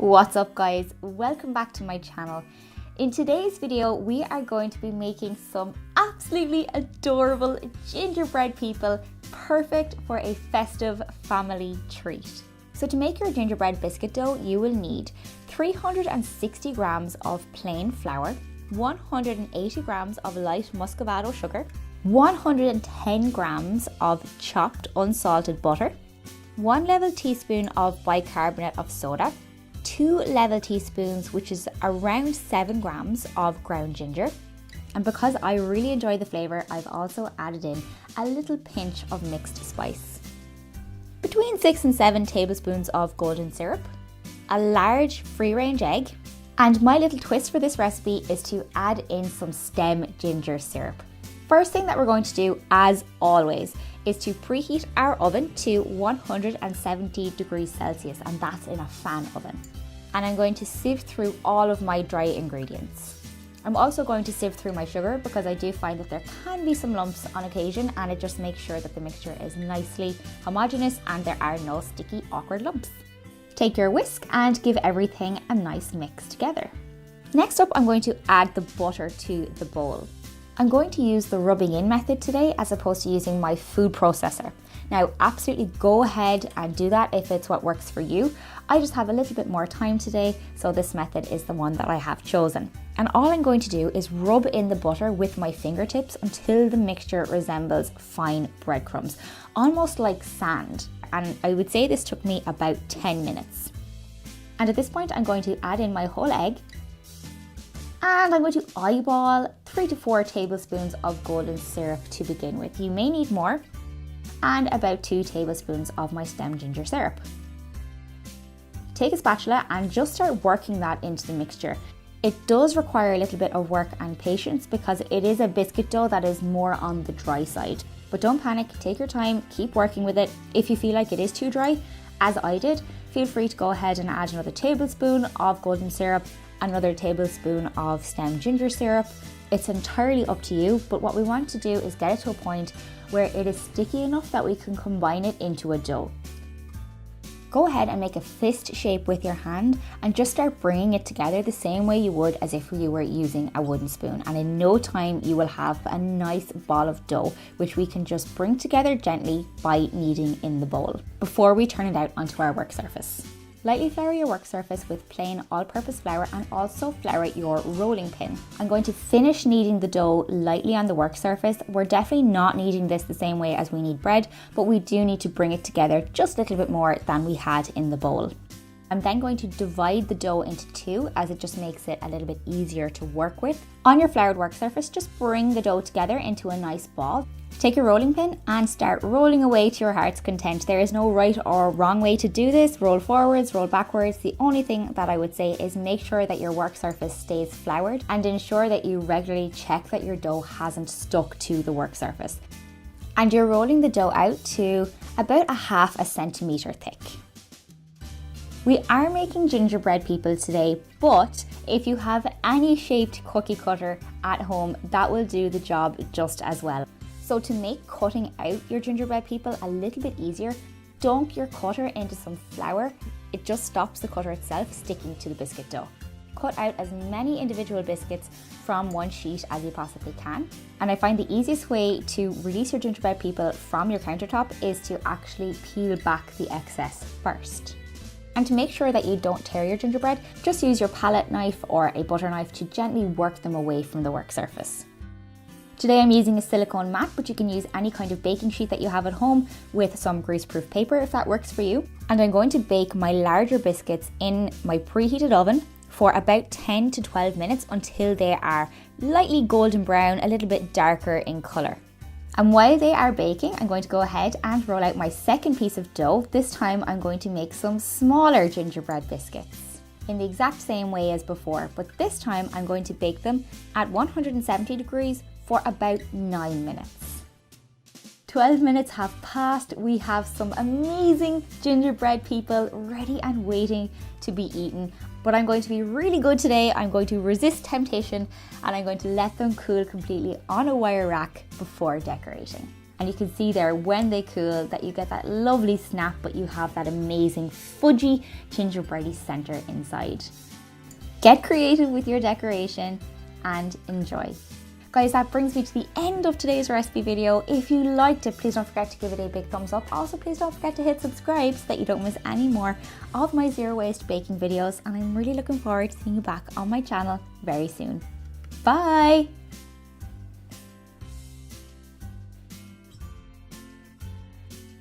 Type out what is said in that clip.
What's up guys, welcome back to my channel. In today's video we are going to be making some absolutely adorable gingerbread people, perfect for a festive family treat. So to make your gingerbread biscuit dough you will need 360 grams of plain flour, 180 grams of light muscovado sugar, 110 grams of chopped unsalted butter, 1 level teaspoon of bicarbonate of soda, 2 level teaspoons, which is around 7 grams of ground ginger. And because I really enjoy the flavour, I've also added in a little pinch of mixed spice. Between 6 and 7 tablespoons of golden syrup, a large free-range egg, and my little twist for this recipe is to add in some stem ginger syrup. First thing that we're going to do, as always, is to preheat our oven to 170 degrees Celsius, and that's in a fan oven. And I'm going to sieve through all of my dry ingredients. I'm also going to sieve through my sugar because I do find that there can be some lumps on occasion, and it just makes sure that the mixture is nicely homogeneous and there are no sticky, awkward lumps. Take your whisk and give everything a nice mix together. Next up, I'm going to add the butter to the bowl. I'm going to use the rubbing in method today as opposed to using my food processor. Now, absolutely go ahead and do that if it's what works for you. I just have a little bit more time today, so this method is the one that I have chosen. And all I'm going to do is rub in the butter with my fingertips until the mixture resembles fine breadcrumbs, almost like sand. And I would say this took me about 10 minutes. And at this point, I'm going to add in my whole egg, and I'm going to eyeball 3 to 4 tablespoons of golden syrup to begin with. You may need more, and about 2 tablespoons of my stem ginger syrup. Take a spatula and just start working that into the mixture. It does require a little bit of work and patience because it is a biscuit dough that is more on the dry side. But don't panic, take your time, keep working with it. If you feel like it is too dry, as I did, feel free to go ahead and add another tablespoon of golden syrup, another tablespoon of stem ginger syrup. It's entirely up to you, but what we want to do is get it to a point where it is sticky enough that we can combine it into a dough. Go ahead and make a fist shape with your hand and just start bringing it together the same way you would as if you were using a wooden spoon. And in no time you will have a nice ball of dough, which we can just bring together gently by kneading in the bowl before we turn it out onto our work surface. Lightly flour your work surface with plain all-purpose flour and also flour your rolling pin. I'm going to finish kneading the dough lightly on the work surface. We're definitely not kneading this the same way as we knead bread, but we do need to bring it together just a little bit more than we had in the bowl. I'm then going to divide the dough into 2 as it just makes it a little bit easier to work with. On your floured work surface, just bring the dough together into a nice ball. Take your rolling pin and start rolling away to your heart's content. There is no right or wrong way to do this. Roll forwards, roll backwards. The only thing that I would say is make sure that your work surface stays floured and ensure that you regularly check that your dough hasn't stuck to the work surface. And you're rolling the dough out to about a half a centimetre thick. We are making gingerbread people today, but if you have any shaped cookie cutter at home, that will do the job just as well. So to make cutting out your gingerbread people a little bit easier, dunk your cutter into some flour. It just stops the cutter itself sticking to the biscuit dough. Cut out as many individual biscuits from one sheet as you possibly can. And I find the easiest way to release your gingerbread people from your countertop is to actually peel back the excess first. And to make sure that you don't tear your gingerbread, just use your palette knife or a butter knife to gently work them away from the work surface. Today I'm using a silicone mat, but you can use any kind of baking sheet that you have at home with some grease-proof paper if that works for you. And I'm going to bake my larger biscuits in my preheated oven for about 10 to 12 minutes until they are lightly golden brown, a little bit darker in colour. And while they are baking, I'm going to go ahead and roll out my second piece of dough. This time I'm going to make some smaller gingerbread biscuits in the exact same way as before, but this time I'm going to bake them at 170 degrees for about 9 minutes. 12 minutes have passed. We have some amazing gingerbread people ready and waiting to be eaten. But I'm going to be really good today. I'm going to resist temptation and I'm going to let them cool completely on a wire rack before decorating. And you can see there when they cool that you get that lovely snap, but you have that amazing fudgy gingerbready center inside. Get creative with your decoration and enjoy. Guys, that brings me to the end of today's recipe video. If you liked it, please don't forget to give it a big thumbs up. Also, please don't forget to hit subscribe so that you don't miss any more of my zero waste baking videos. And I'm really looking forward to seeing you back on my channel very soon. Bye!